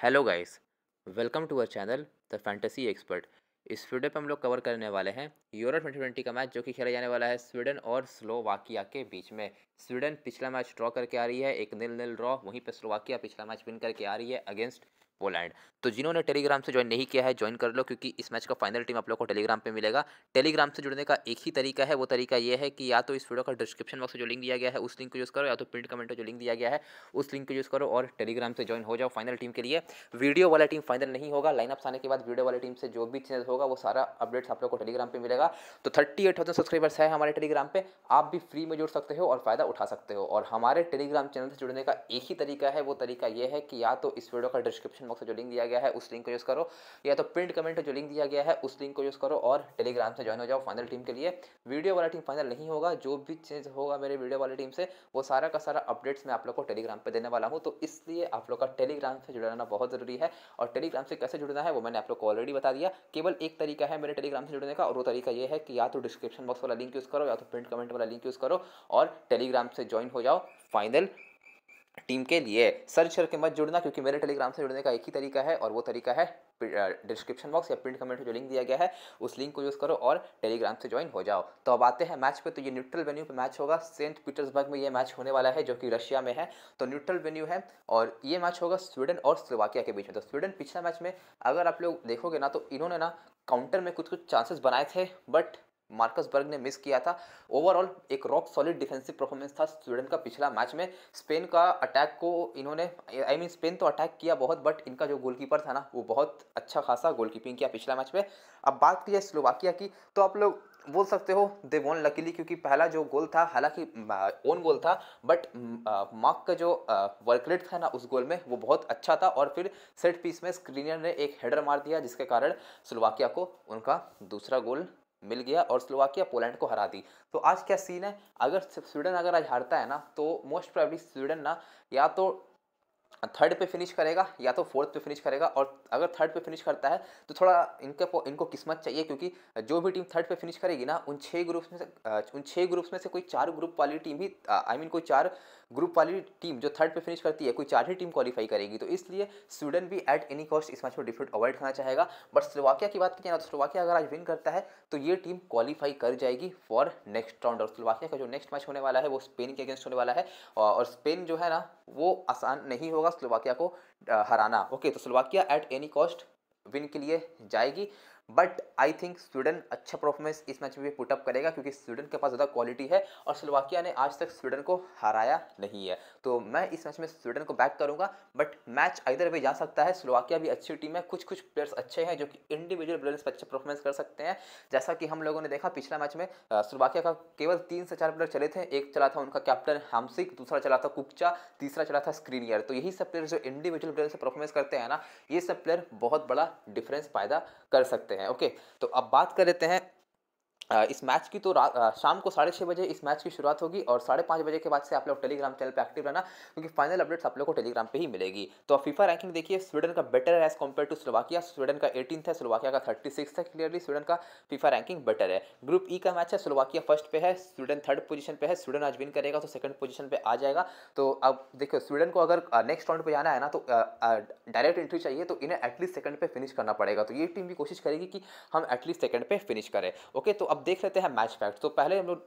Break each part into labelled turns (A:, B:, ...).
A: Hello guys, welcome to our channel the fantasy expert. इस video पे हम लोग कवर करने वाले हैं यूरो 2020 का मैच जो कि खेला जाने वाला है स्वीडन और स्लोवाकिया के बीच में। स्वीडन पिछला मैच ड्रॉ करके आ रही है, एक 0-0 ड्रॉ। वहीं पे स्लोवाकिया पिछला मैच विन करके आ रही है अगेंस्ट पोलैंड। तो जिन्होंने टेलीग्राम से ज्वाइन नहीं किया है ज्वाइन कर लो, क्योंकि इस मैच का फाइनल टीम आप लोग को टेलीग्राम पे मिलेगा। टेलीग्राम से जुड़ने का एक ही तरीका है, वो तरीका ये है कि या तो इस वीडियो का डिस्क्रिप्शन बॉक्स में जो लिंक दिया गया है उस लिंक को यूज़ करो, या तो पिन कमेंट में जो लिंक दिया गया है उस लिंक को यूज़ करो और टेलीग्राम से ज्वाइन हो जाओ फाइनल टीम के लिए। वीडियो वाला टीम फाइनल नहीं होगा, लाइनअप्स आने के बाद वीडियो वाली टीम से जो भी चेंज होगा वो सारा अपडेट्स आप लोग को टेलीग्राम पे मिलेगा। तो 38,000 सब्सक्राइबर्स है हमारे टेलीग्राम पे, आप भी फ्री में जुड़ सकते हो और फ़ायदा उठा सकते हो। और हमारे टेलीग्राम चैनल से जुड़ने का एक ही तरीका है, वो तरीका ये है कि या तो इस वीडियो का डिस्क्रिप्शन बॉक्स में जो लिंक दिया गया है उस लिंक को यूज़ करो, या तो प्रिंट कमेंट में जो लिंक दिया गया है उस लिंक को यूज़ करो और टेलीग्राम से ज्वाइन हो जाओ फाइनल टीम के लिए। वीडियो वाला टीम फाइनल नहीं होगा, जो भी चेंज होगा मेरे वीडियो वाली टीम से वो सारा का सारा अपडेट्स मैं आप लोग को टेलीग्राम पे देने वाला हूँ। तो इसलिए आप लोग का टेलीग्राम से जुड़ना बहुत ज़रूरी है। और टेलीग्राम से कैसे जुड़ना है वो मैंने आप लोग को ऑलरेडी बता दिया। केवल एक तरीका है मेरे टेलीग्राम से जुड़ने का, और वो तरीका ये है कि या तो डिस्क्रिप्शन बॉक्स वाला लिंक यूज़ करो, या तो प्रिंट कमेंट वाला लिंक यूज़ करो और टेलीग्राम से ज्वाइन हो जाओ फाइनल टीम के लिए। सर्च करके मत जुड़ना, क्योंकि मेरे टेलीग्राम से जुड़ने का एक ही तरीका है, और वो तरीका है डिस्क्रिप्शन बॉक्स या प्रिंट कमेंट में जो लिंक दिया गया है उस लिंक को यूज़ करो और टेलीग्राम से ज्वाइन हो जाओ। तो अब आते हैं मैच पे। तो ये न्यूट्रल वेन्यू पे मैच होगा, सेंट पीटर्सबर्ग में ये मैच होने वाला है जो कि रशिया में है। तो न्यूट्रल वेन्यू है और ये मैच होगा स्वीडन और स्लोवाकिया के बीच में। तो स्वीडन पिछला मैच में अगर आप लोग देखोगे ना, तो इन्होंने ना काउंटर में कुछ कुछ चांसेस बनाए थे, बट मार्कस बर्ग ने मिस किया था। ओवरऑल एक रॉक सॉलिड डिफेंसिव परफॉर्मेंस था स्वीडन का पिछला मैच में। स्पेन का अटैक को इन्होंने स्पेन तो अटैक किया बहुत, बट इनका जो गोलकीपर था ना वो बहुत अच्छा खासा गोलकीपिंग किया पिछला मैच में। अब बात की जाए स्लोवाकिया की, तो आप लोग बोल सकते हो दे वॉन लकीली, क्योंकि पहला जो गोल था हालांकि ओन गोल था, बट मार्क का जो वर्क रेट था ना उस गोल में वो बहुत अच्छा था। और फिर सेट पीस में स्क्रीनियर ने एक हेडर मार दिया, जिसके कारण स्लोवाकिया को उनका दूसरा गोल मिल गया और स्लोवाकिया पोलैंड को हरा दी। तो आज क्या सीन है, अगर स्वीडन अगर आज हारता है ना, तो मोस्ट प्रोबेबली स्वीडन ना या तो थर्ड पे फिनिश करेगा या तो फोर्थ पे फिनिश करेगा। और अगर थर्ड पे फिनिश करता है तो थोड़ा इनको किस्मत चाहिए, क्योंकि जो भी टीम थर्ड पे फिनिश करेगी ना उन 6 ग्रुप्स में से कोई 4 ग्रुप वाली टीम ही कोई 4 ग्रुप वाली टीम जो थर्ड पे फिनिश करती है, कोई 4 ही टीम क्वालिफाई करेगी। तो इसलिए स्वीडन भी एट एनी कॉस्ट इस मैच में डिफीट अवॉइड करना चाहेगा। बट स्लोवाकिया की बात करें ना, तो स्लोवाकिया अगर आज विन करता है तो ये टीम क्वालिफाई कर जाएगी फॉर नेक्स्ट राउंड। और स्लोवाकिया का जो नेक्स्ट मैच होने वाला है वो स्पेन के अगेंस्ट होने वाला है, और स्पेन जो है ना वो आसान नहीं होगा स्लोवाकिया को हराना। ओके, तो Slovakia at any cost win के लिए जाएगी। बट आई थिंक स्वीडन अच्छा परफॉर्मेंस इस मैच में भी पुटअप करेगा, क्योंकि स्वीडन के पास ज़्यादा क्वालिटी है और स्लोवाकिया ने आज तक स्वीडन को हराया नहीं है। तो मैं इस मैच में स्वीडन को बैक करूंगा, बट मैच इधर वे जा सकता है। स्लोवाकिया भी अच्छी टीम है, कुछ कुछ प्लेयर्स अच्छे हैं जो कि इंडिविजुअल प्लेयर्स पर अच्छे परफॉर्मेंस कर सकते हैं। जैसा कि हम लोगों ने देखा पिछला मैच में स्लोवाकिया का केवल 3 से 4 प्लेयर चले थे। एक चला था उनका कैप्टन हामसिक, दूसरा चला था कुकचा, तीसरा चला था स्क्रीनियर। तो यही सब प्लेयर जो इंडिविजुअल प्लेयर से परफॉर्मेंस करते हैं ना, ये सब प्लेयर बहुत बड़ा डिफरेंस पैदा कर सकते हैं। ओके, तो अब बात कर लेते हैं इस मैच की। तो शाम को 6:30 बजे इस मैच की शुरुआत होगी, और 5:30 बजे के बाद से आप लोग टेलीग्राम चैनल पे एक्टिव रहना, क्योंकि फाइनल अपडेट्स आप लोग को टेलीग्राम पे ही मिलेगी। तो फीफा रैंकिंग देखिए, स्वीडन का बेटर है as compared to Slovakia. Sweden का 18th है, स्लोवाकिया का 36 है। क्लियरली स्वीडन का फीफा रैंकिंग बेटर है। ग्रुप ई का मैच है, स्लोवाकिया फर्स्ट पे है, स्वीडन थर्ड पोजीशन पे है। स्वीडन आज विन करेगा तो सेकंड पोजीशन पे आ जाएगा। तो अब देखो, स्वीडन को अगर नेक्स्ट राउंड पे जाना है ना, तो डायरेक्ट एंट्री चाहिए, तो इन्हें एटलीस्ट सेकंड पे फिनिश करना पड़ेगा। तो ये टीम भी कोशिश करेगी कि हम एटलीस्ट सेकंड पे फिनिश करें। ओके, तो अब देख लेते हैं मैच फैक्ट। तो पहले हम लोग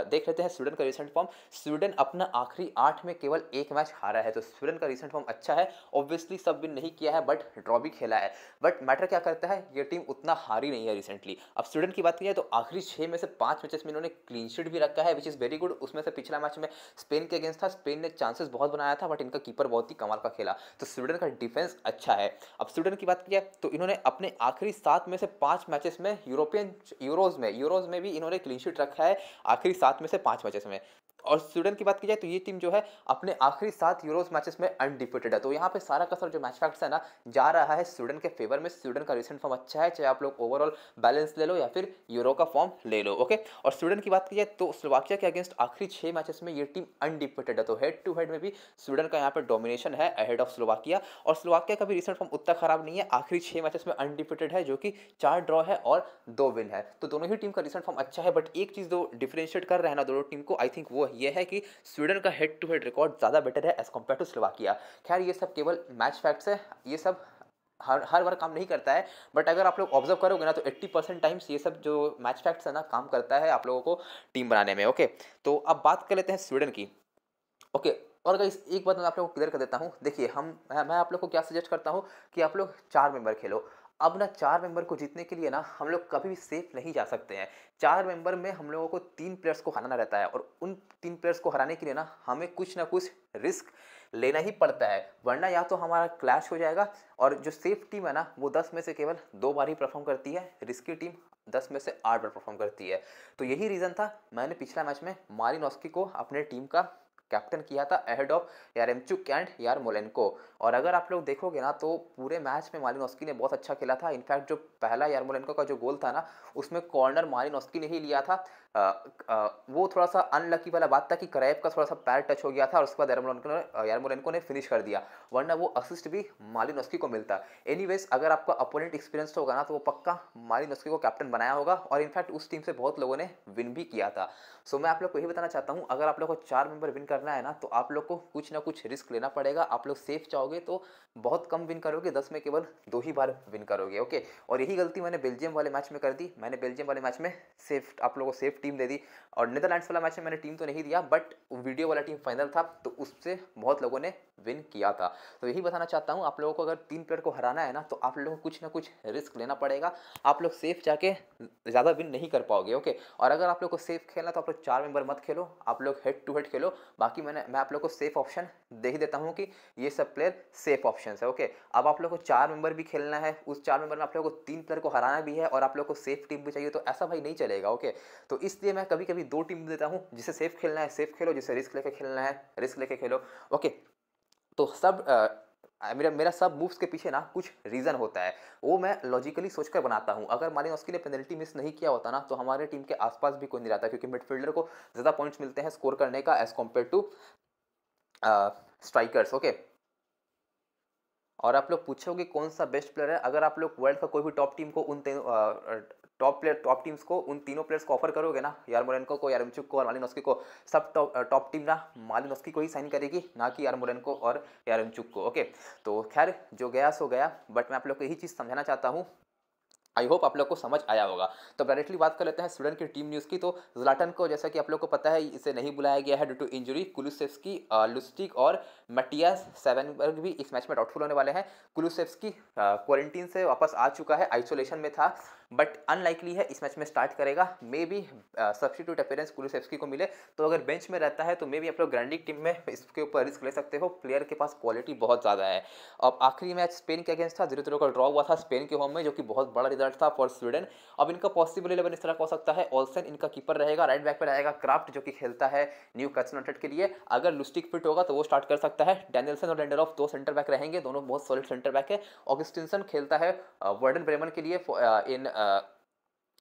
A: देख लेते हैं स्वीडन का रिसेंट फॉर्म। स्वीडन अपना आखिरी 8 में केवल एक मैच हारा है, तो स्वीडन का रिसेंट फॉर्म अच्छा है। ऑब्वियसली सब विन नहीं किया है, बट ड्रॉ भी खेला है। बट मैटर क्या करता है, ये टीम उतना हारी नहीं है रिसेंटली। अब स्वीडन की बात की जाए तो आखिरी 6 में से 5 मैचेस में इन्होंने क्लीन शीट भी रखा है, विच इज़ वेरी गुड। उसमें से पिछला मैच में स्पेन के अगेंस्ट था, स्पेन ने चांसेस बहुत बनाया था, बट इनका कीपर बहुत ही कमाल का खेला। तो स्वीडन का डिफेंस अच्छा है। अब स्वीडन की बात की जाए तो इन्होंने अपने आखिरी 7 में से 5 मैचेस में यूरोज में भी इन्होंने क्लीन शीट रखा है आखिरी 7 में से 5 मैचेस में। और स्वीडन की बात की जाए तो ये टीम जो है अपने आखिरी 7 यूरोज मैचेस में अनडिफिटेड है। तो यहाँ पे सारा का सारा जो मैच फैक्ट्स है ना, जा रहा है स्वीडन के फेवर में। स्वीडन का रिसेंट फॉर्म अच्छा है, चाहे आप लोग ओवरऑल बैलेंस ले लो या फिर यूरो का फॉर्म ले लो। ओके, और स्वीडन की बात की जाए तो स्लोवाकिया के अगेंस्ट आखिरी 6 मैचेस में ये टीम अनडिफिटेड है। तो हेड टू हेड में भी स्वीडन का यहाँ पे डोमिनेशन है अहेड ऑफ स्लोवाकिया। और स्लोवाकिया का भी रिसेंट फॉर्म उतना खराब नहीं है, आखिरी 6 मैचेस में अनडिफिटेड है, जो कि 4 ड्रॉ है और 2 विन है। तो दोनों ही टीम का रिसेंट फॉर्म अच्छा है, बट एक चीज़ जो डिफरेंशिएट कर रहा है ना दोनों टीम को, आई थिंक वो ये है कि स्वीडन का हेड टू हेड रिकॉर्ड ज़्यादा बेटर है एज़ कम्पेयर टू स्लोवाकिया। खैर ये सब केवल मैच फैक्ट्स है, ये सब हर हर बार काम नहीं करता है, बट अगर आप लोग ऑब्जर्व करोगे ना तो 80% टाइम्स ये सब जो मैच फैक्ट्स है ना काम करता है आप लोगों को टीम बनाने में। ओके, तो अब बात कर लेते हैं स्वीडन की। ओके, और गाइस एक बात मैं आप लोगों को क्लियर कर देता हूँ। देखिए मैं आप लोग को क्या सजेस्ट करता हूँ कि आप लोग 4 मेंबर खेलो। अब ना 4 मेंबर को जीतने के लिए ना हम लोग कभी भी सेफ नहीं जा सकते हैं। 4 मेंबर में हम लोगों को 3 प्लेयर्स को हराना रहता है और उन 3 प्लेयर्स को हराने के लिए ना हमें कुछ ना कुछ रिस्क लेना ही पड़ता है, वरना या तो हमारा क्लैश हो जाएगा और जो सेफ टीम है ना वो 10 में से केवल 2 बार ही परफॉर्म करती है, रिस्की टीम 10 में से 8 बार परफॉर्म करती है। तो यही रीज़न था मैंने पिछला मैच में मालिनोव्स्की को अपने टीम का कैप्टन किया था अहेड ऑफ यारेमचुक एंड यारमोलेंको। और अगर आप लोग देखोगे ना तो पूरे मैच में मालिनोव्स्की ने बहुत अच्छा खेला था। इनफैक्ट जो पहला यारमोलेंको का जो गोल था ना उसमें कॉर्नर मालिनोव्स्की ने ही लिया था। वो थोड़ा सा अनलकी वाला बात था कि कराएव का थोड़ा सा पैर टच हो गया था और उसके बाद यारमोलेंको ने फिनिश कर दिया, वरना वो असिस्ट भी मालिनोव्स्की को मिलता। एनीवेज अगर आपका अपोनेंट एक्सपीरियंस होगा ना तो वो पक्का मालिनोव्स्की को कैप्टन बनाया होगा और इनफैक्ट उस टीम से बहुत लोगों ने विन भी किया था। सो मैं आप लोग को यही बताना चाहता हूँ, अगर आप लोग को 4 मेंबर विन करना है ना तो आप लोग को कुछ ना कुछ रिस्क लेना पड़ेगा। आप लोग सेफ चाहोगे तो बहुत कम विन करोगे, 10 में केवल 2 ही बार विन करोगे। ओके, और यही गलती मैंने बेल्जियम वाले मैच में कर दी। मैंने बेल्जियम वाले मैच में सेफ आप लोगों को सेफ टीम दे दी और नीदरलैंड्स वाला मैच में मैंने टीम तो नहीं दिया, बट वीडियो वाला टीम फाइनल था तो उससे बहुत लोगों ने विन किया था। तो यही बताना चाहता हूँ, आप लोगों को अगर 3 प्लेयर को हराना है ना तो आप लोगों को कुछ ना कुछ रिस्क लेना पड़ेगा। आप लोग सेफ जाके ज़्यादा विन नहीं कर पाओगे। ओके, और अगर आप लोग को सेफ खेलना तो आप लोग 4 मेंबर मत खेलो, आप लोग हेड टू हेड खेलो। बाकी मैं आप लोग को सेफ ऑप्शन दे ही देता हूँ कि ये सब प्लेयर सेफ ऑप्शन है। ओके, अब आप लोग को 4 मेंबर भी खेलना है, उस 4 मेंबर में आप लोग को 3 प्लेयर को हराना भी है और आप लोग को सेफ टीम भी चाहिए, तो ऐसा भाई नहीं चलेगा। ओके, तो इसलिए मैं कभी कभी 2 टीम देता हूँ, जिसे सेफ खेलना है सेफ खेलो, जिसे रिस्क लेके खेलना है रिस्क लेके खेलो। ओके, तो सब मेरा मेरा सब मूव्स के पीछे ना कुछ रीज़न होता है, वो मैं लॉजिकली सोचकर बनाता हूँ। अगर मालिनोव्स्की ने पेनल्टी मिस नहीं किया होता ना तो हमारे टीम के आसपास भी कोई नहीं रहता, क्योंकि मिडफील्डर को ज़्यादा पॉइंट्स मिलते हैं स्कोर करने का as compared to strikers. Okay, और आप लोग पूछोगे कौन सा बेस्ट प्लेयर है, अगर आप लोग वर्ल्ड का कोई भी टॉप टीम को टॉप टीम्स को उन तीनों प्लेयर्स को ऑफर करोगे ना, यारमोलेंको को, यारमचुक को और मालिनोव्स्की को, सब टॉप टीम ना मालिनोव्स्की को ही साइन करेगी, ना कि यारमोलेंको और यारमचुक को। ओके, तो खैर जो गया सो गया, बट मैं आप लोग को यही चीज़ समझाना चाहता हूँ। आई होप आप लोग को समझ आया होगा। तो डायरेक्टली बात कर लेते हैं स्वीडन की टीम न्यूज़ की। तो ज़्लाटन को जैसा कि आप लोग को पता है इसे नहीं बुलाया गया है ड्यू टू इंजरी। कुलुसेव्स्की, लुस्टिक और मटियास सेवेनबर्ग भी इस मैच में डाउटफुल होने वाले हैं। कुलुसेव्स्की क्वारंटीन से वापस आ चुका है, आइसोलेशन में था, बट अनलाइकली है इस मैच में स्टार्ट करेगा। May be substitute appearance Kulusevski को मिले, तो अगर बेंच में रहता है तो मे बी आप लोग ग्रैंडिंग टीम में इसके ऊपर रिस्क ले सकते हो। प्लेयर के पास क्वालिटी बहुत ज़्यादा है। अब आखिरी मैच स्पेन के अगेंस्ट था, 0-0 का ड्रॉ हुआ था स्पेन के होम में, जो कि बहुत बड़ा रिजल्ट था फॉर स्वीडन। अब इनका पॉसिबल 11 इस तरह का हो सकता है, ऑल्सन इनका कीपर रहेगा, राइट बैक पे रहेगा क्राफ्ट जो कि खेलता है न्यूकासल यूनाइटेड के लिए। अगर लुस्टिक फिट होगा तो वो स्टार्ट कर सकता है। डैनियल्सन और लिंडेलॉफ 2 सेंटर बैक रहेंगे, दोनों बहुत सॉलिड सेंटर बैक है। ऑगस्टिनसन खेलता है वर्डन ब्रेमन के लिए इन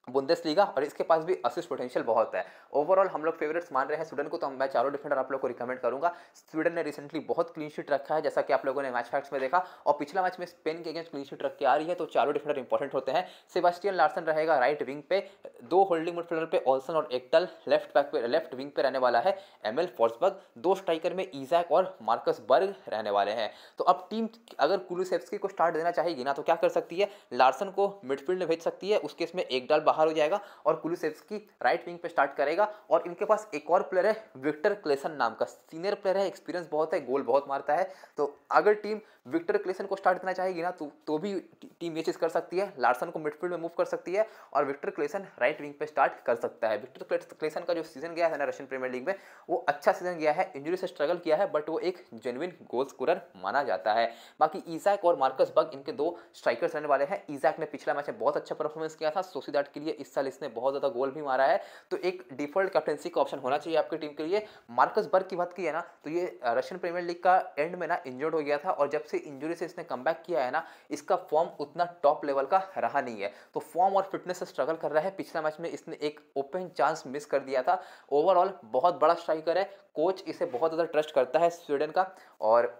A: बुंदेसलीगा, और इसके पास भी असिस्ट पोटेंशियल बहुत है। ओवरऑल हम लोग फेवरेट्स मान रहे हैं स्वीडन को, तो मैं चारों डिफेंडर आप लोग को रिकमेंड करूंगा। स्वीडन ने रिसेंटली बहुत क्लीन शीट रखा है, जैसा कि आप लोगों ने मैच फैक्ट्स में देखा, और पिछला मैच में स्पेन के अगेंस्ट क्लीन शीट रख के आ रही है, तो चारों डिफेंडर इंपॉर्टेंट होते हैं। सेबास्टियन लार्सन रहेगा राइट विंग पे, 2 होल्डिंग मिडफील्डर पे ऑल्सन और एकटल, लेफ्ट विंग पे रहने वाला है एमएल फॉर्सबर्ग, 2 स्ट्राइकर में इजैक और मार्कस बर्ग रहने वाले हैं। तो अब टीम अगर कुलुसेव्स्की को स्टार्ट देना चाहेगी ना तो क्या कर सकती है, लार्सन को मिडफील्ड में भेज सकती है, उस केस में एकडाल बाहर हो जाएगा और कुलुसेव्स्की राइट विंग पे स्टार्ट करेगा। और इनके पास एक और प्लेयर है विक्टर क्लेसन नाम का, सीनियर प्लेयर है, एक्सपीरियंस बहुत है, गोल बहुत मारता है। तो अगर टीम विक्टर क्लेसन को स्टार्ट देना चाहेगी ना तो भी टीम ये चीज़ कर सकती है, लार्सन को मिडफील्ड में मूव कर सकती है और विक्टर क्लेसन राइट विंग पे स्टार्ट कर सकता है। विक्टर क्लेसन का जो सीजन गया है ना रशियन प्रीमियर लीग में, वो अच्छा सीजन गया है, इंजरी से स्ट्रगल किया है, बट वो एक जेन्युइन गोल स्कोरर माना जाता है। बाकी इजैक और मार्कस बर्ग इनके 2 स्ट्राइकर्स रहने वाले हैं। इजैक ने पिछला मैच में बहुत अच्छा परफॉर्मेंस किया था सोसिएदाद के लिए, इस साल इसने बहुत ज़्यादा गोल भी मारा है, तो एक डिफॉल्ट कैप्टनसी का ऑप्शन होना चाहिए आपकी टीम के लिए। मार्कस बर्ग की बात की है ना तो ये रशियन प्रीमियर लीग का एंड में ना इंजर्ड हो गया था, और जब से इंजरी से इसने कमबैक किया है ना, इसका फॉर्म उतना टॉप लेवल का रहा नहीं है, तो फॉर्म और फिटनेस से स्ट्रगल कर रहा है। पिछला मैच में इसने एक ओपन चांस मिस कर दिया था। ओवरऑल बहुत बड़ा स्ट्राइकर है, कोच इसे बहुत ज़्यादा ट्रस्ट करता है स्वीडन का, और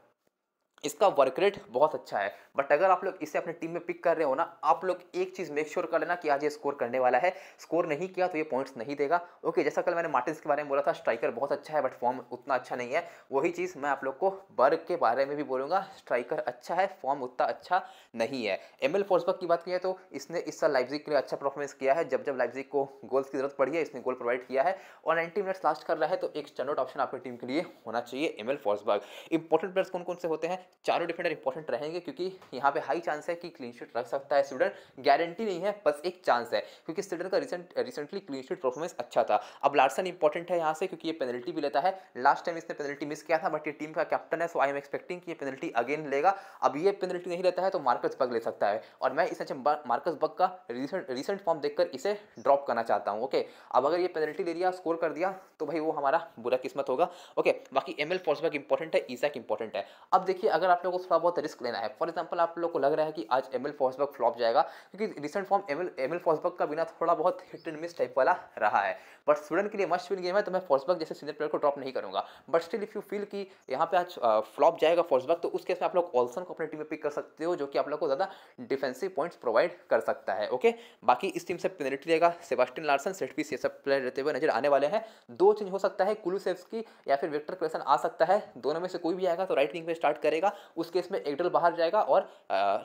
A: इसका वर्क रेट बहुत अच्छा है। बट अगर आप लोग इसे अपनी टीम में पिक कर रहे हो ना, आप लोग एक चीज़ मेक श्योर कर लेना कि आज ये स्कोर करने वाला है। स्कोर नहीं किया तो ये पॉइंट्स नहीं देगा। ओके, जैसा कल मैंने मार्टिन्स के बारे में बोला था, स्ट्राइकर बहुत अच्छा है बट फॉर्म उतना अच्छा नहीं है। वही चीज़ मैं आप लोग को बर्ग के बारे में भी बोलूँगा, स्ट्राइकर अच्छा है, फॉर्म उतना अच्छा नहीं है। एमिल फॉर्सबर्ग की बात की जाए तो इसने इस साल लाइप्ज़िग के लिए अच्छा परफॉर्मेंस किया है। जब लाइप्ज़िग को गोल्स की ज़रूरत पड़ी है, इसने गोल प्रोवाइड किया है और 90 मिनट्स लास्ट कर रहा है, तो एक स्टैंडर्ड ऑप्शन आपकी टीम के लिए होना चाहिए एमिल फॉर्सबर्ग। इंपॉर्टेंट प्लेयर्स कौन-कौन से होते हैं? चारों डिफेंडर इंपॉर्टेंट रहेंगे क्योंकि यहाँ पे हाई चांस है कि क्लीन शीट रख सकता है स्वीडन। गारंटी नहीं है, बस एक चांस है क्योंकि स्वीडन का रिसेंटली क्लीन शीट परफॉर्मेंस अच्छा था। अब लार्सन इंपॉर्टेंट है यहाँ से क्योंकि ये पेनल्टी भी लेता है। लास्ट टाइम इसने पेनल्टी मिस किया था बट ये टीम का कैप्टन है, सो आई एम एक्सपेक्टिंग कि ये पेनल्टी अगेन लेगा। अब ये पेनल्टी नहीं लेता है तो मार्कस बग ले सकता है और मैं इस मार्कस बग का रिसेंट फॉर्म देखकर इसे ड्रॉप करना चाहता हूँ। ओके, अब अगर ये पेनल्टी ले लिया, स्कोर कर दिया तो भाई वो हमारा बुरा किस्मत होगा। ओके, बाकी एमिल फॉर्सबर्ग इंपॉर्टेंट है, इसाक इंपॉर्टेंट है। अब देखिए, अगर आप लोगों को थोड़ा बहुत रिस्क लेना है, फॉर एग्जांपल आप लोगों को लग रहा है कि आज एमिल फॉर्सबर्ग फ्लॉप जाएगा क्योंकि रिसेंट फॉर्म एमिल फॉर्सबर्ग का बिना थोड़ा बहुत हिट एंड मिस टाइप वाला रहा है, बट स्वीडन के लिए मस्ट विन गेम है, तो मैं फॉर्सबर्ग जैसे सीनियर प्लेयर को ड्रॉप नहीं करूंगा। But still if you feel कि यहाँ पे आज फ्लॉप जाएगा फॉर्सबर्ग, तो उस केस में आप लोग ऑल्सन को अपनी टीम में पिक कर सकते हो, जो कि आप लोग को ज्यादा डिफेंसिव पॉइंट्स प्रोवाइड कर सकता है। ओके, बाकी इस टीम से पेनल्टी रहेगा सेबास्टियन लार्सन, सेट पीस, ये सब प्लेयर रहते हुए नजर आने वाले हैं। दो चेंज हो सकता है, कुलुसेव्स्की या फिर विक्टर क्लेसन आ सकता है, दोनों में से कोई भी आएगा तो राइट विंग पे स्टार्ट करेगा। उस केस में एकडल बाहर जाएगा और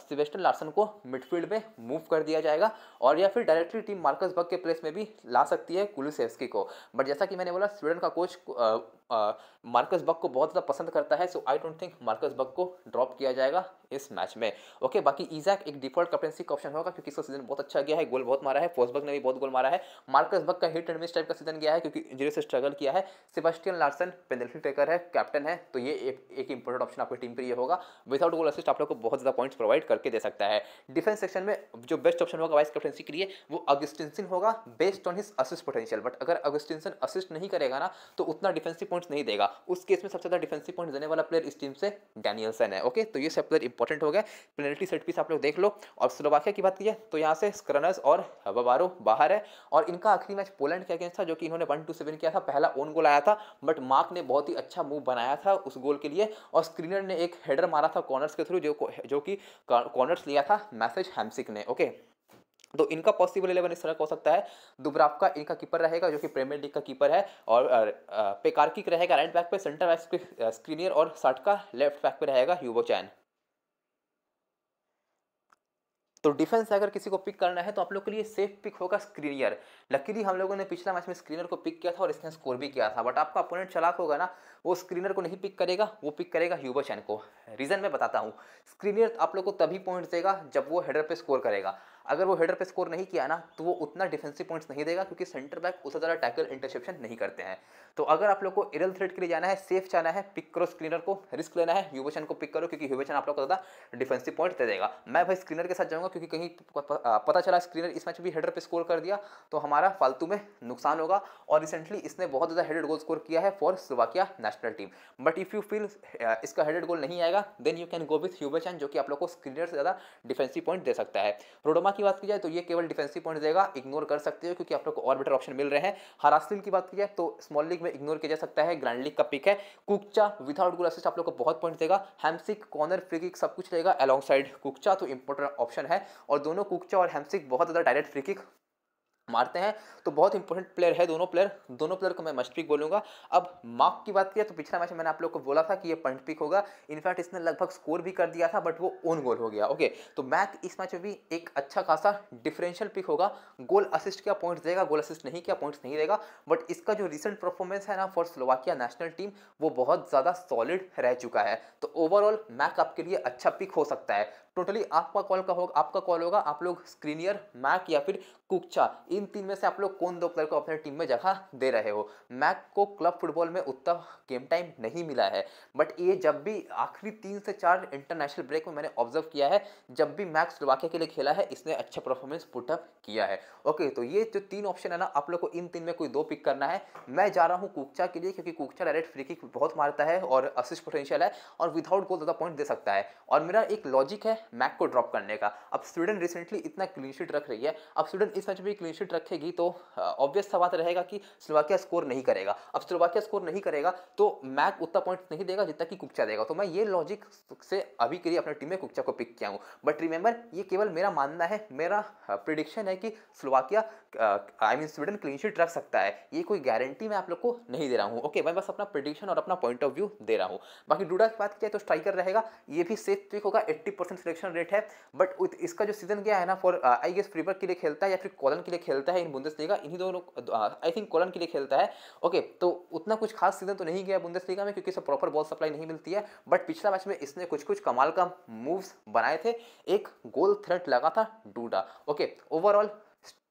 A: सेबेस्टियन लार्सन को मिडफील्ड में मूव कर दिया जाएगा, और या फिर डायरेक्टली टीम मार्कस बग के प्लेस में भी ला सकती है कुलुसेव्स्की को। बट जैसा कि मैंने बोला, स्वीडन का कोच मार्कस बग को बहुत ज़्यादा पसंद करता है, so I don't think Marcus Bug को ड्रॉप किया जाएगा इस मैच में। ओके, बाकी इजैक एक डिफॉल्ट कैप्टनसी का ऑप्शन होगा क्योंकि इसका सीजन बहुत अच्छा गया है, गोल बहुत मारा है। फॉर्सबर्ग ने भी बहुत गोल मारा है। मार्कस बग का हिट एंड मिस टाइप का सीजन गया है क्योंकि इंजरी से स्ट्रगल किया है। सेबास्टियन लार्सन पेनल्टी टेकर है, कैप्टन है, तो ये एक इंपॉर्टेंट ऑप्शन आपकी टीम के लिए होगा। विदाउट गोल असिस्ट आप लोग को बहुत ज़्यादा पॉइंट्स प्रोवाइड करके दे सकता है। डिफेंस सेक्शन में जो बेस्ट ऑप्शन होगा वाइस कैप्टनसी के लिए, वो अगस्टिनसन होगा based on his assist potential. But अगर अगस्टिनसन असिस्ट नहीं करेगा ना, तो उतना डिफेंसिव पॉइंट्स नहीं देगा। उस केस में सबसे ज़्यादा डिफेंसिव पॉइंट देने वाला प्लेयर इस टीम से डैनियलसन है। ओके, तो ये सब प्लेयर इंपॉर्टेंट हो गए। पेनल्टी सेट पीस आप लोग देख लो। और स्लोवाकिया की बात कीजिए तो यहाँ से स्क्रनर्स और बबारो बाहर है, और इनका आखिरी मैच पोलैंड के अगेंस्ट था जो कि इन्होंने 1-2 विन किया था। पहला ओन गोल आया था बट मार्क ने बहुत ही अच्छा मूव बनाया था उस गोल के लिए, और स्क्रीनर ने एक हेडर मारा था कॉर्नर्स के थ्रू जो कि कॉर्नर्स लिया था मैसेज हैम्सिक ने। ओके, तो इनका पॉसिबल 11 इस तरह का हो सकता है। दुब्रावका इनका कीपर रहेगा जो कि प्रीमियर लीग का कीपर है, और पेकारकिक रहेगा राइट बैक पे, सेंटर बैक पे स्क्रीनियर, और साटका लेफ्ट बैक पे रहेगा ह्यूगो चैन। तो डिफेंस अगर किसी को पिक करना है तो आप लोग के लिए सेफ पिक होगा स्क्रीनियर। लकीली हम लोगों ने पिछला मैच में स्क्रीनर को पिक किया था और इसने स्कोर भी किया था, बट आपका अपोनेंट चालाक होगा ना, वो स्क्रीनर को नहीं पिक करेगा, वो पिक करेगा ह्यूगो चैन को। रीजन मैं बताता हूँ। स्क्रीनियर आप लोग को तभी पॉइंट्स देगा जब वो हेडर पे स्कोर करेगा। अगर वो हेडर पे स्कोर नहीं किया ना, तो वो उतना डिफेंसिव पॉइंट्स नहीं देगा क्योंकि सेंटर बैक उतना ज़्यादा टैकल इंटरसेप्शन नहीं करते हैं। तो अगर आप लोग को एरल थ्रेट के लिए जाना है, सेफ जाना है, पिक करो स्क्रीनर को। रिस्क लेना है, ह्यूगो चैन को पिक करो क्योंकि ह्यूगो चैन आप लोग को ज़्यादा डिफेंसिव पॉइंट दे देगा। मैं भाई स्क्रीनर के साथ जाऊंगा क्योंकि कहीं पता चला स्क्रीनर इस मैच भी हेडर पे स्कोर कर दिया तो हमारा फालतू में नुकसान होगा। और रिसेंटली इसने बहुत ज़्यादा हेडेड गोल स्कोर किया है for Slovakia national team. But if you feel इसका हेडेड गोल नहीं आएगा, then you can go with Hugo Chan जो कि आप लोग को स्क्रीनर से ज़्यादा डिफेंसिव पॉइंट दे सकता है। रोडोमा की बात की जाए तो ये केवल डिफेंसिव पॉइंट देगा, इग्नोर कर सकते हो क्योंकि आप लोग को और बेटर ऑप्शन मिल रहे हैं। हरास्लिन की बात की जाए तो स्मॉल लीग में इग्नोर किया जा सकता है, ग्रैंड लीग का पिक है। कुकचा विदाउट गोल असिस्ट आप लोग को बहुत पॉइंट देगा। हैम्सिक कॉर्नर फ्री किक सब कुछ रहेगा अलॉन्ग साइड कुकचा, तो इंपॉर्टेंट ऑप्शन है। और दोनों कुकचा और हैम्सिक बहुत ज़्यादा डायरेक्ट फ्री किक मारते हैं, तो बहुत इंपॉर्टेंट प्लेयर है दोनों प्लेयर को मैं मस्ट पिक बोलूंगा। अब मार्क की बात किया तो पिछला मैच में मैंने आप लोग को बोला था कि ये पॉइंट पिक होगा। इनफैक्ट इसने लगभग स्कोर भी कर दिया था बट वो ओन गोल हो गया। ओके, तो मैक इस मैच में भी एक अच्छा खासा डिफरेंशियल पिक होगा। गोल असिस्ट क्या पॉइंट्स देगा, गोल असिस्ट नहीं क्या पॉइंट्स नहीं देगा। बट इसका जो रिसेंट परफॉर्मेंस है ना फॉर स्लोवाकिया नेशनल टीम, वो बहुत ज़्यादा सॉलिड रह चुका है। तो ओवरऑल मैक आपके लिए अच्छा पिक हो सकता है। टोटली आपका कॉल होगा। आप लोग स्क्रीनियर, मैक या फिर कुकचा, इन तीन में से आप लोग कौन दो प्लेयर को अपने टीम में जगह दे रहे हो। मैक को क्लब फुटबॉल में उतना गेम टाइम नहीं मिला है, बट ये जब भी आखिरी 3 से 4 इंटरनेशनल ब्रेक में मैंने ऑब्जर्व किया है, जब भी मैक स्लोवाकिया के लिए खेला है, इसने अच्छा परफॉर्मेंस पुटअप किया है। ओके, तो ये जो 3 ऑप्शन है ना, आप लोग को इन 3 में कोई 2 पिक करना है। मैं जा रहा हूँ कुकचा के लिए क्योंकि कुकचा डायरेक्ट फ्री किक बहुत मारता है और असिस्ट पोटेंशियल है और विदाउट गोल ज़्यादा पॉइंट दे सकता है। और मेरा एक लॉजिक है मैक को ड्रॉप करने का। अब स्वीडन रिसेंटली इतना क्लीन शीट रख रही है, अब स्वीडन इस मैच में क्लीन शीट शीट रखेगी तो ऑब्वियस सा बात रहेगा कि स्लोवाकिया स्कोर नहीं करेगा। अब स्लोवाकिया स्कोर नहीं करेगा तो मैक उतना पॉइंट नहीं देगा जितना कि कुक्चा देगा। तो मैं ये लॉजिक से अभी के लिए अपने टीम में कुक्चा को पिक किया हूँ। बट रिमेंबर, ये केवल मेरा मानना है, मेरा प्रिडिक्शन है कि स्लोवाकिया स्वीडन क्लीन शीट रख सकता है। ये कोई गारंटी मैं आप लोग को नहीं दे रहा हूँ। ओके, मैं बस अपना प्रिडिक्शन और अपना पॉइंट ऑफ व्यू दे रहा हूँ। बाकी डूडा की बात किया तो स्ट्राइकर रहेगा, ये भी सेफ पिक होगा, 80% सिलेक्शन रेट है। बट इसका जो सीजन गया है ना, फॉर आई गेस फ्रीबर्ग के लिए खेलता है या फिर कोलन के लिए खेलता है इन बुंदेसलीगा, इन्हीं दोनों, आई थिंक कोलन के लिए खेलता है। ओके, तो उतना कुछ खास सीजन तो नहीं गया बुंदेसलीगा में क्योंकि इसे प्रॉपर बॉल सप्लाई नहीं मिलती है। बट पिछला मैच में इसने कुछ कुछ कमाल का मूव्स बनाए थे, एक गोल थ्रेट लगा था डूडा। ओके, ओवरऑल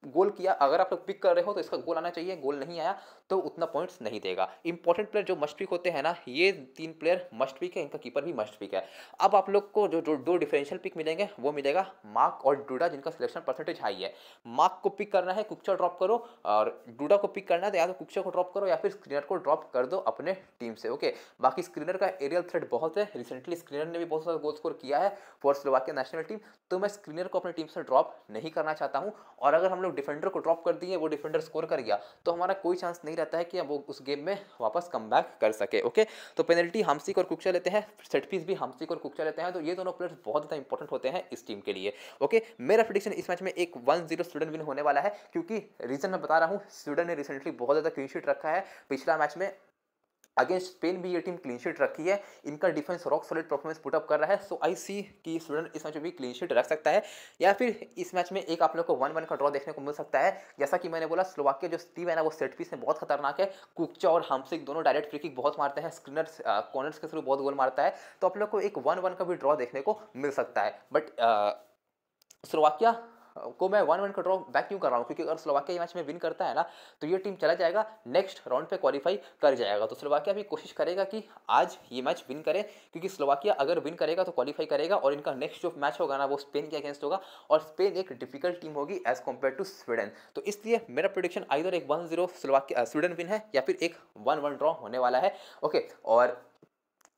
A: गोल किया। अगर आप लोग पिक कर रहे हो तो इसका गोल आना चाहिए, गोल नहीं आया तो उतना पॉइंट्स नहीं देगा। इंपॉर्टेंट प्लेयर जो मस्ट पिक होते हैं ना, ये 3 प्लेयर मस्ट पिक है, इनका कीपर भी मस्ट पिक है। अब आप लोग को जो दो डिफरेंशियल पिक मिलेंगे वो मिलेगा मार्क और डूडा, जिनका सिलेक्शन परसेंटेज हाई है। मार्क को पिक करना है, कुक्चा ड्रॉप करो, और डूडा को पिक करना है तो या तो कुक्चा को ड्रॉप करो या फिर स्क्रीनर को ड्रॉप कर दो अपने टीम से। ओके, बाकी स्क्रीनर का एरियल थ्रेट बहुत है, रिसेंटली स्क्रीनर ने भी बहुत सारा गोल स्कोर किया है फॉर स्लोवाकिया नेशनल टीम, तो मैं स्क्रीनर को अपनी टीम से ड्रॉप नहीं करना चाहता हूँ। और अगर हम लोग डिफेंडर को ड्रॉप कर दिए, वो डिफेंडर स्कोर कर गया, तो हमारा कोई चांस नहीं रहता है कि वो उस गेम में वापस कम बैक कर सके। ओके, तो पेनल्टी हमसिक और कुक्चा लेते हैं, सेट पीस भी हमसिक और कुक्चा लेते हैं, तो ये दोनों प्लेयर्स बहुत ज़्यादा इंपॉर्टेंट होते हैं इस टीम के लिए। ओके, मेरा प्रेडिक्शन इस मैच में एक 1-0 स्वीडन विन होने वाला है, क्योंकि रीजन मैं बता रहा हूँ, स्वीडन ने रिसेंटली बहुत ज़्यादा क्लीन शीट रखा है। पिछला मैच में अगेंस्ट स्पेन भी ये टीम क्लीन शीट रखी है, इनका defence rock solid performance put up कर रहा है। सो आई सी कि स्वीडन इस मैच में भी क्लीन शीट रख सकता है, या फिर इस मैच में एक आप लोग को 1-1 का ड्रॉ देखने को मिल सकता है। जैसा कि मैंने बोला, स्लोवाकिया जो टीम है ना, वो सेट पीस में बहुत खतरनाक है। कुक्चा और हमसिक दोनों डायरेक्ट फ्री किक बहुत मारते हैं, स्क्रीनर कॉर्नर्स के थ्रू बहुत गोल मारता है, तो आप लोग को एक 1-1 का भी ड्रॉ देखने को मिल सकता है। बट स्लोवाकिया को मैं 1-1 का ड्रॉ बैक क्यों कर रहा हूँ, क्योंकि अगर स्लोवाकिया ये मैच में विन करता है ना, तो ये टीम चला जाएगा नेक्स्ट राउंड पे क्वालिफाई कर जाएगा। तो स्लोवाकिया भी कोशिश करेगा कि आज ये मैच विन करे, क्योंकि स्लोवाकिया अगर विन करेगा तो क्वालिफाई करेगा, और इनका नेक्स्ट जो मैच होगा ना, वो स्पेन के अगेंस्ट होगा, और स्पेन एक डिफिकल्ट टीम होगी एज कम्पेयर टू स्वीडन। तो इसलिए मेरा प्रेडिक्शन आइदर एक 1-0 स्लोवाकिया स्वीडन विन है, या फिर एक 1-1 ड्रॉ होने वाला है। ओके, और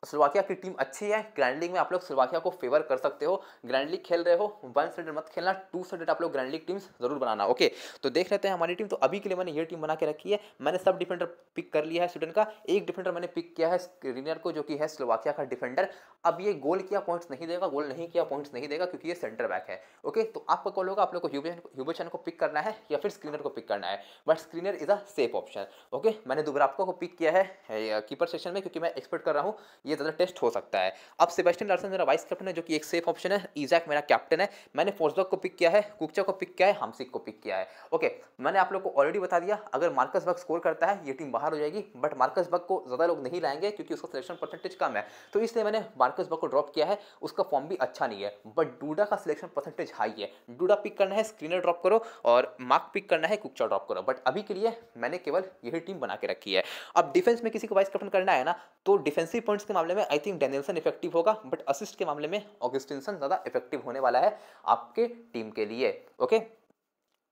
A: स्लोवाकिया की टीम अच्छी है, ग्रैंड लीग में आप लोग स्लोवाकिया को फेवर कर सकते हो। ग्रैंड लीग खेल रहे हो, 1 साइडेड मत खेलना, 2 साइडेड आप लोग ग्रैंड लीग टीम्स जरूर बनाना। ओके, तो देख लेते हैं हमारी टीम। तो अभी के लिए मैंने ये टीम बना के रखी है। मैंने सब डिफेंडर पिक कर लिया है स्वीडन का, एक डिफेंडर मैंने पिक किया है स्क्रीनर को, जो कि है स्लोवाकिया का डिफेंडर। अब ये गोल किया पॉइंट्स नहीं देगा, गोल नहीं किया पॉइंट्स नहीं देगा, क्योंकि ये सेंटर बैक है। ओके, तो आपका कॉल होगा, आप लोग को ह्यूबरचन को पिक करना है या फिर स्क्रीनर को पिक करना है, but screener is a safe option. Okay, मैंने दुब्रावको को पिक किया है कीपर सेक्शन में, क्योंकि मैं एक्सपेक्ट कर रहा हूँ ये ज़्यादा टेस्ट हो सकता है। अब सेबेस्टियन लार्सन मेरा वाइस कैप्टन है, जो कि एक सेफ ऑप्शन है। इजैक मेरा कैप्टन है। मैंने फोर्सबर्ग को पिक किया है, कुक्चा को पिक किया है, हमसिक को पिक किया है। ओके, मैंने आप लोग को ऑलरेडी बता दिया, अगर मार्कस बर्ग स्कोर करता है ये टीम बाहर हो जाएगी, बट मार्कस बर्ग को ज़्यादा लोग नहीं लाएंगे क्योंकि उसका सिलेक्शन परसेंटेज कम है, तो इसलिए मैंने मार्कस बर्ग को ड्रॉप किया है। उसका फॉर्म भी अच्छा नहीं है, बट डूडा का सिलेक्शन परसेंटेज हाई है। डूडा पिक करना है, स्क्रीनर ड्रॉप करो, और मार्क पिक करना है, कुक्चा ड्रॉप करो। बट अभी के लिए मैंने केवल यही टीम बना के रखी है। अब डिफेंस में किसी को वाइस कैप्टन करना है ना, तो डिफेंसिव पॉइंट्स के मामले में आई थिंक डैनियल्सन इफेक्टिव होगा, बट असिस्ट के मामले में ऑगस्टिनसन ज़्यादा इफेक्टिव होने वाला है आपके टीम के लिए। ओके,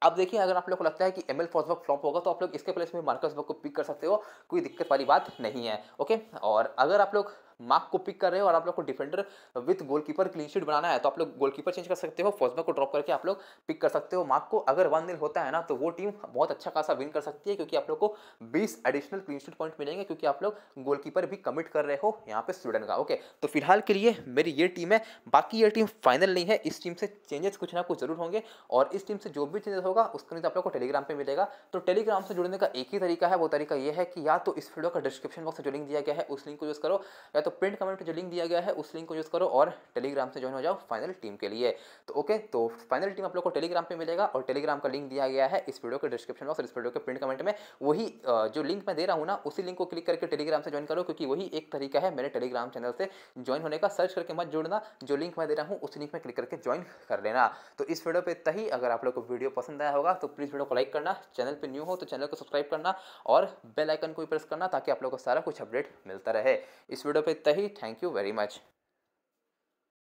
A: अब देखिए, अगर आप लोग को लगता है कि एमएल फॉर्सबर्ग फ्लॉप होगा, तो आप लोग इसके प्लेस में मार्कस बर्ग को पिक कर सकते हो, कोई दिक्कत वाली बात नहीं है। ओके, और अगर आप लोग मार्क को पिक कर रहे हो और आप लोग को defender with goalkeeper clean sheet बनाना है, तो आप लोग गोलकीपर चेंज कर सकते हो, फॉर्सबर्ग को ड्रॉप करके आप लोग पिक कर सकते हो मार्क को। अगर 1-0 होता है ना, तो वो टीम बहुत अच्छा खासा विन कर सकती है, क्योंकि आप लोग को 20 एडिशनल क्लीन शीट पॉइंट मिलेंगे, क्योंकि आप लोग गोलकीपर भी कमिट कर रहे हो यहाँ पे स्वीडन का। ओके, तो फिलहाल के लिए मेरी ये टीम है, बाकी ये टीम फाइनल नहीं है, इस टीम से चेंजेस कुछ ना कुछ जरूर होंगे, और इस टीम से जो भी चेंजेस होगा उसका नीचे आप लोग को टेलीग्राम पे मिलेगा। तो टेलीग्राम से जुड़ने का एक ही तरीका है, वो तरीका ये है कि या तो इस वीडियो का डिस्क्रिप्शन बॉक्स में जो लिंक दिया गया है उस लिंक को यूज़ करो, या तो पिन कमेंट में जो लिंक दिया गया है उस लिंक को यूज़ करो, और टेलीग्राम से ज्वाइन हो जाओ फाइनल टीम के लिए। तो ओके, तो फाइनल टीम आप लोग को टेलीग्राम पे मिलेगा, और टेलीग्राम का लिंक दिया गया है इस वीडियो के डिस्क्रिप्शन बॉक्स और इस वीडियो के पिन कमेंट में। वही जो लिंक मैं दे रहा हूँ ना, उसी लिंक को क्लिक करके टेलीग्राम से ज्वाइन करो, क्योंकि वही एक तरीका है मेरे टेलीग्राम चैनल से ज्वाइन होने का। सर्च करके मत जुड़ना, जो लिंक मैं दे रहा हूँ उस लिंक में क्लिक करके ज्वाइन कर लेना। तो इस वीडियो पे इतना ही। अगर आप लोग को वीडियो पसंद आया होगा तो प्लीज़ वीडियो को लाइक करना, चैनल पे न्यू हो तो चैनल को सब्सक्राइब करना, और बेल आइकन को भी प्रेस करना, ताकि आप लोग को सारा कुछ अपडेट मिलता रहे। इस वीडियो पे इतना ही। Thank you very much.